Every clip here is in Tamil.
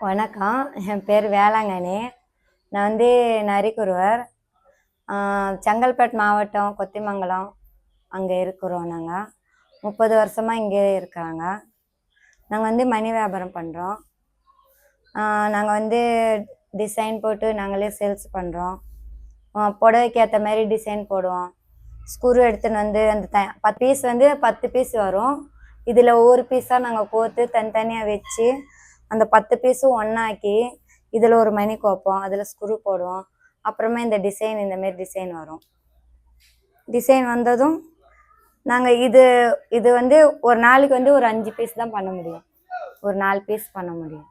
வணக்கம். என் பேர் வேளாங்கண்ணி. நான் நரிக்குறவர். செங்கல்பட்டு மாவட்டம் கொத்திமங்கலம் அங்கே இருக்கிறோம். நாங்கள் 30 வருஷமாக இங்கே இருக்காங்க. நாங்கள் மணி வியாபாரம் பண்ணுறோம். நாங்கள் டிசைன் போட்டு நாங்களே சேல்ஸ் பண்ணுறோம். புடவைக்கு ஏற்ற மாதிரி டிசைன் போடுவோம். ஸ்க்ரூ எடுத்துன்னு அந்த 10 பீஸ் 10 பீஸ் வரும். இதில் ஒவ்வொரு பீஸாக நாங்கள் கோர்த்து தனித்தனியாக வச்சு அந்த 10 பீஸும் ஒன்றாக்கி இதில் ஒரு மணி கோப்போம். அதில் ஸ்க்ரூ போடுவோம். அப்புறமா இந்த மாரி டிசைன் வரும். டிசைன் வந்ததும் நாங்கள் இது ஒரு நாளைக்கு ஒரு 5 பீஸ் தான் பண்ண முடியும். ஒரு 4 பீஸ் பண்ண முடியும்.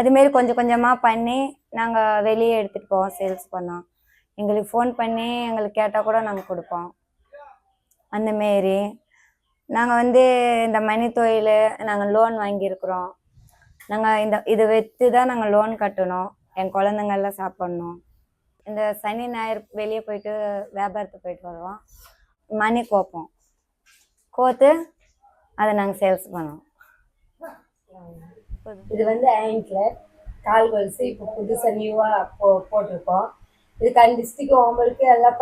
அதுமாரி கொஞ்சம் கொஞ்சமாக பண்ணி நாங்கள் வெளியே எடுத்துகிட்டு போவோம். சேல்ஸ் பண்ணோம். எங்களுக்கு ஃபோன் பண்ணி எங்களுக்கு கேட்டால் கூட நாங்கள் கொடுப்போம். அந்தமாரி நாங்கள் இந்த மணி தொழில் நாங்கள் லோன் வாங்கியிருக்கிறோம். நாங்கள் இதை வைத்து தான் நாங்கள் லோன் கட்டணும். என் குழந்தைங்கள்லாம் சாப்பிட்ணும். இந்த சனி ஞாயிறு வெளியே போயிட்டு வியாபாரத்துக்கு போயிட்டு வருவோம். மணி கோப்போம். கோத்து அதை நாங்கள் சேல்ஸ் பண்ணுவோம். இது ஆங்கிள் கால் வரிசை இப்போ புதுசாக நியூவாக போட்டிருக்கோம். இது டிஸ்ட்ரிக்ட் ஓமலுக்கு எல்லாம்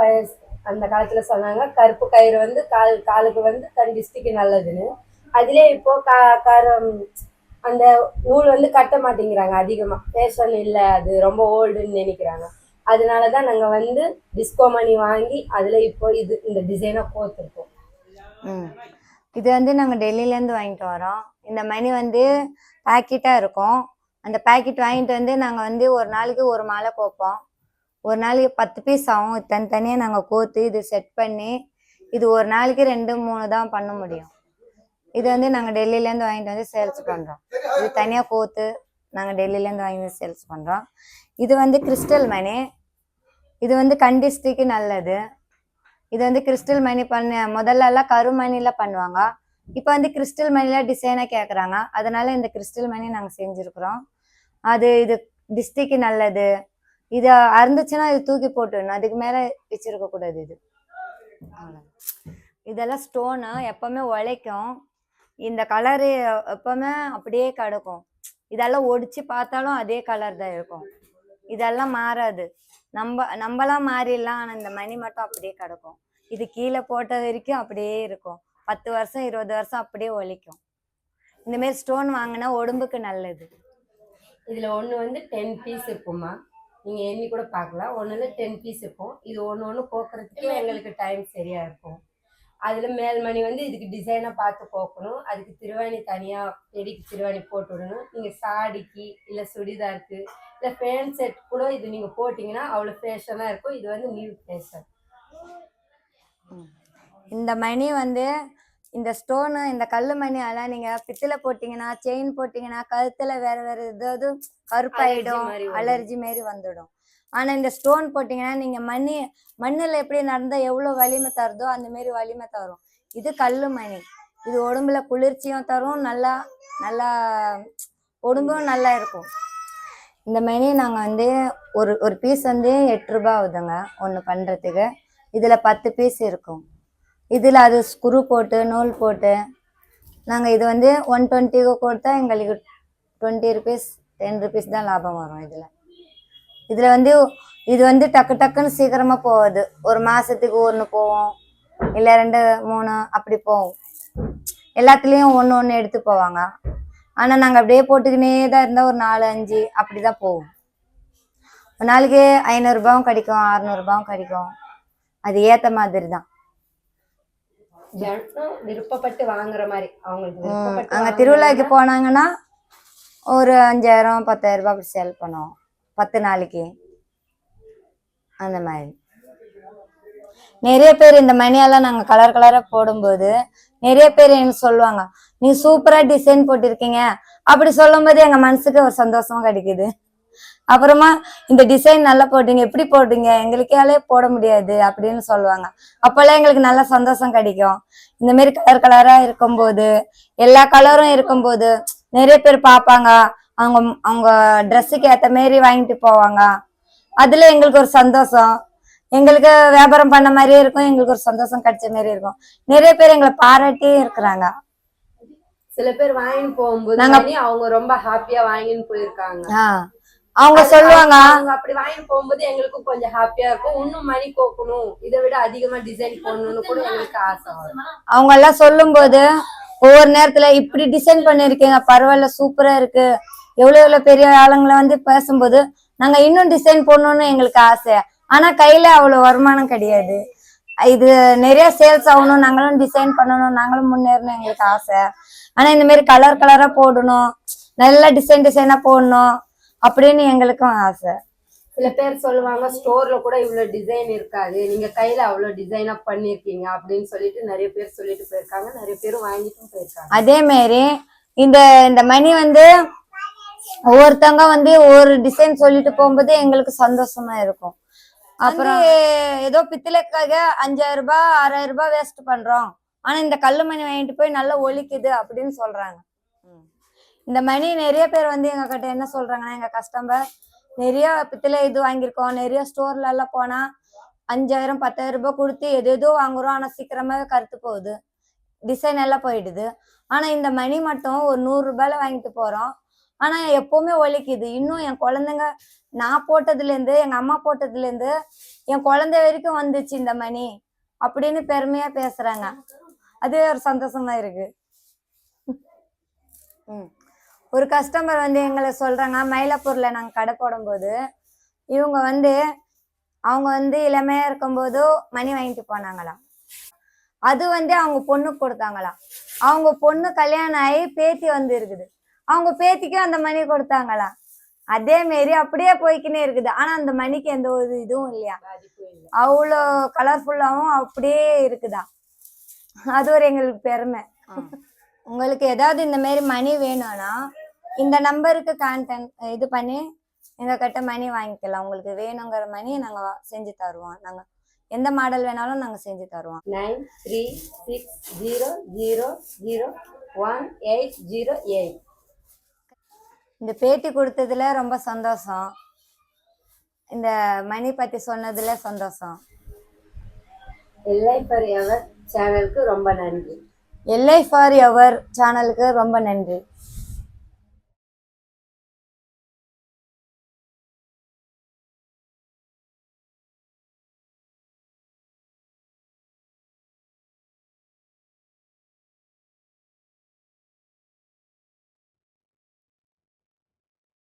அந்த காலத்தில் சொன்னாங்க. கருப்பு கயிறு காலுக்கு டிஸ்ட்ரிக்ட் நல்லதுன்னு. அதிலே இப்போது அந்த நூல் கட்ட மாட்டேங்கிறாங்க. அதிகமாக ஃபேஷன் இல்லை, அது ரொம்ப ஓல்டுன்னு நினைக்கிறாங்க. அதனால தான் நாங்கள் டிஸ்கோ மணி வாங்கி அதில் இப்போ இந்த டிசைனாக கோர்த்துருக்கோம். இது நாங்கள் டெல்லியிலேருந்து வாங்கிட்டு வரோம். இந்த மணி பேக்கெட்டாக இருக்கும். அந்த பேக்கெட் வாங்கிட்டு நாங்கள் ஒரு நாளைக்கு ஒரு மாலை கோப்போம். ஒரு நாளைக்கு 10 பீஸ் ஆகும். தனித்தனியாக நாங்கள் கோர்த்து இது செட் பண்ணி இது ஒரு நாளைக்கு 2-3 தான் பண்ண முடியும். இது நாங்கள் டெல்லியிலேருந்து வாங்கிட்டு சேல்ஸ் பண்ணுறோம். இது தனியாக கோர்த்து நாங்கள் டெல்லியிலேருந்து வாங்கி சேல்ஸ் பண்ணுறோம். இது கிறிஸ்டல் மணி. இது கண்டிஸ்டிக்கு நல்லது. இது கிறிஸ்டல் மணி முதல்லலாம் கருமணியில் பண்ணுவாங்க. இப்போ கிறிஸ்டல் மணியில் டிசைனாக கேட்குறாங்க. அதனால இந்த கிறிஸ்டல் மணி நாங்கள் செஞ்சுருக்குறோம். இது டிஸ்ட்ரிக்கு நல்லது. இது அறுந்துச்சுன்னா இது தூக்கி போட்டுடணும். அதுக்கு மேலே வச்சிருக்கக்கூடாது. இதெல்லாம் ஸ்டோனு எப்போவுமே உழைக்கும். இந்த கலரு எப்போவுமே அப்படியே கிடக்கும். இதெல்லாம் ஒடிச்சு பார்த்தாலும் அதே கலர் தான் இருக்கும். இதெல்லாம் மாறாது. நம்மளாம் மாறிடலாம். ஆனால் இந்த மணி மட்டும் அப்படியே கிடக்கும். இது கீழே போட்ட வரைக்கும் அப்படியே இருக்கும். 10 வருஷம் 20 வருஷம் அப்படியே ஒழிக்கும். இந்தமாரி ஸ்டோன் வாங்கினா உடம்புக்கு நல்லது. இதில் ஒன்று 10 பீஸ் இருக்குமா, நீங்கள் எண்ணி கூட பார்க்கலாம். ஒன்றுல 10 பீஸ் இருக்கும். இது ஒன்று கோக்குறதுக்கு எங்களுக்கு டைம் சரியாக இருக்கும். அதில் மேல்மணி இதுக்கு டிசைனாக பார்த்து கோக்கணும். அதுக்கு திருவாணி தனியாக பெடிக்கு திருவாணி போட்டு விடணும். நீங்கள் சாடிக்கு இல்லை சுடிதாருக்கு இல்லை பேண்ட் செட் கூட இது நீங்கள் போட்டிங்கன்னா அவ்வளோ ஃபேஷனாக இருக்கும். இது நியூ ஃபேஷன். இந்த மணி இந்த ஸ்டோனு இந்த கல் மணி எல்லாம் நீங்கள் பித்தளை போட்டிங்கன்னா, செயின் போட்டிங்கன்னா கழுத்தில் வேறு ஏதாவது கருப்பாயிடும், அலர்ஜி மாரி வந்துடும். ஆனால் இந்த ஸ்டோன் போட்டிங்கன்னா நீங்கள் மண்ணில் எப்படி நடந்தால் எவ்வளோ வலிமை தருதோ அந்தமாரி வலிமை தரும். இது கல் மணி. இது உடம்புல குளிர்ச்சியும் தரும். நல்லா நல்லா உடம்பும் நல்லா இருக்கும். இந்த மணி நாங்கள் ஒரு பீஸ் 8 ரூபா ஆகுதுங்க ஒன்று பண்ணுறதுக்கு. இதில் 10 பீஸ் இருக்கும். இதில் அது ஸ்க்ரூ போட்டு நூல் போட்டு நாங்கள் இது 120க்கு கொடுத்தா எங்களுக்கு 20 ருபீஸ் 10 ருபீஸ் தான் லாபம் வரும். இது டக்கு டக்குன்னு சீக்கிரமாக போகுது. ஒரு மாதத்துக்கு 1 போவோம், இல்லை 2-3 அப்படி போவோம். எல்லாத்துலேயும் ஒன்று எடுத்து போவாங்க. ஆனால் நாங்கள் அப்படியே போட்டுக்கினே தான் இருந்தால் ஒரு 4-5 அப்படி தான் போவோம். ஒரு நாளைக்கு 500 ரூபாயும் கிடைக்கும், 600 ரூபாயும் கிடைக்கும். அது ஏற்ற மாதிரி தான். விருப்பப்பட்டு வாங்குற மாதிரி அவங்களுக்கு அங்கே திருவிழாக்கு போனாங்கன்னா ஒரு 5000-10,000 ரூபாய் அப்படி சேல் பண்ணுவோம் 10 நாளைக்கு. அந்த மாதிரி நிறைய பேர் இந்த மணியெல்லாம் நாங்கள் கலர் கலராக போடும்போது நிறைய பேர் என்ன சொல்லுவாங்க, நீ சூப்பராக டிசைன் போட்டிருக்கீங்க அப்படி சொல்லும் போது எங்கள் மனசுக்கு ஒரு சந்தோஷமா கிடைக்குது. அப்புறமா இந்த டிசைன் நல்லா போட்டீங்க, எப்படி போட்டீங்க, எங்களுக்காலே போட முடியாது அப்படின்னு சொல்லுவாங்க. அப்போல்லாம் எங்களுக்கு நல்ல சந்தோஷம் கிடைக்கும். இந்த மாதிரி கலர் கலராக இருக்கும்போது, எல்லா கலரும் இருக்கும்போது நிறைய பேர் பார்ப்பாங்க. அவங்க ட்ரெஸ்ஸுக்கு ஏற்ற மாரி வாங்கிட்டு போவாங்க. அதுல எங்களுக்கு ஒரு சந்தோஷம். எங்களுக்கு வியாபாரம் பண்ண மாதிரியே இருக்கும். எங்களுக்கு ஒரு சந்தோஷம் கிடைச்ச மாதிரி இருக்கும். நிறைய பேர் எங்களை பாராட்டியே இருக்கிறாங்க. சில பேர் வாங்கின்னு போகும்போது மணி அவங்க ரொம்ப ஹாப்பியா வாங்கின்னு போயிருக்காங்க. அவங்க சொல்லுவாங்க அவங்க அப்படி வாங்கிட்டு போகும்போது எங்களுக்கும் கொஞ்சம் ஹாப்பியா இருக்கும். இன்னும் மணி கோக்கணும், இதை விட அதிகமா டிசைன் போடணும்னு கூட எங்களுக்கு ஆசை வரும். அவங்க எல்லாம் சொல்லும் போது ஒவ்வொரு நேரத்துல இப்படி டிசைன் பண்ணிருக்கீங்க, பரவாயில்ல, சூப்பரா இருக்கு, எவ்வளவு பெரிய ஆளுங்களை வந்து பேசும்போது நாங்க இன்னும் டிசைன் போடணும்னு எங்களுக்கு ஆசை. ஆனா கையில அவ்வளவு வருமானம் கிடையாது. இது நிறைய சேல்ஸ் ஆகணும், நாங்களும் டிசைன் பண்ணணும், நாங்களும் முன்னேறணும் எங்களுக்கு ஆசை. ஆனா இந்த மாதிரி கலர் கலரா போடணும், நல்லா டிசைனா போடணும் அப்படின்னு எங்களுக்கும் ஆசை. சில பேர் சொல்லுவாங்க ஸ்டோர்ல கூட இவ்வளவு டிசைன் இருக்காது, நீங்க கையில அவ்வளவு டிசைனா பண்ணிருக்கீங்க அப்படின்னு சொல்லிட்டு நிறைய பேர் சொல்லிட்டு போயிருக்காங்க. நிறைய பேரும் வாங்கிட்டும் போயிருக்காங்க. அதே மாதிரி இந்த இந்த மணி வந்து ஒவ்வொருத்தவங்க வந்து ஒவ்வொரு டிசைன் சொல்லிட்டு போகும்போது எங்களுக்கு சந்தோஷமா இருக்கும். அப்புறம் ஏதோ பித்தளைக்காக 5000 ரூபாய் 6000 ரூபாய் வேஸ்ட் பண்றோம், ஆனா இந்த கல்லு மணி வாங்கிட்டு போய் நல்லா ஒலிக்குது அப்படின்னு சொல்றாங்க. இந்த மணி நிறைய பேர் வந்து எங்க கிட்ட என்ன சொல்றாங்கன்னா, எங்க கஸ்டமர் நிறைய பித்தளை இது வாங்கியிருக்கோம், நிறைய ஸ்டோர்ல எல்லாம் போனா 5000 10,000 ரூபாய் கொடுத்து எதோ வாங்குறோம், ஆனா சீக்கிரமாவே கருத்து போகுது, டிசைன் எல்லாம் போயிடுது. ஆனா இந்த மணி மட்டும் ஒரு 100 ரூபாயில வாங்கிட்டு போறோம், ஆனா எப்பவுமே ஒலிக்குது. இன்னும் என் குழந்தைங்க, நான் போட்டதுல இருந்து, எங்க அம்மா போட்டதுல இருந்து என் குழந்தை வரைக்கும் வந்துச்சு இந்த மணி அப்படின்னு பெருமையா பேசுறாங்க. அது ஒரு சந்தோஷமா இருக்கு. ஒரு கஸ்டமர் வந்து எங்களை சொல்றாங்க, மயிலாப்பூர்ல நாங்க கடை போடும்போது இவங்க வந்து அவங்க வந்து இளமையா இருக்கும்போது மணி வாங்கிட்டு போனாங்களாம். அது வந்து அவங்க பொண்ணுக்கு கொடுத்தாங்களாம். அவங்க பொண்ணு கல்யாணம் ஆகி பேத்தி வந்து இருக்குது, அவங்க பேத்திக்கும் அந்த மணி கொடுத்தாங்களாம். அதே மாரி அப்படியே போய்க்கினே இருக்குது. ஆனா அந்த மணிக்கு எந்த ஒரு இதுவும் இல்லையா, அவ்வளோ கலர்ஃபுல்லாவும் அப்படியே இருக்குதா. அது ஒரு எங்களுக்கு பெருமை. உங்களுக்கு ஏதாவது இந்த மாதிரி மணி வேணும்னா இந்த நம்பருக்கு கான்டாக்ட் இது பண்ணி எங்க கிட்ட மணி வாங்கிக்கலாம். உங்களுக்கு வேணுங்கிற மணி நாங்க செஞ்சு தருவோம். நாங்க எந்த மாடல் வேணாலும் நாங்க செஞ்சு தருவோம். 9360001808. இந்த பேட்டி கொடுத்ததுல ரொம்ப சந்தோஷம். இந்த மணி பத்தி சொன்னதுல சந்தோஷம். எல்ஐ ஃபார் எவர் சேனலுக்கு ரொம்ப நன்றி. எல்ஐ ஃபார் எவர் சேனலுக்கு ரொம்ப நன்றி.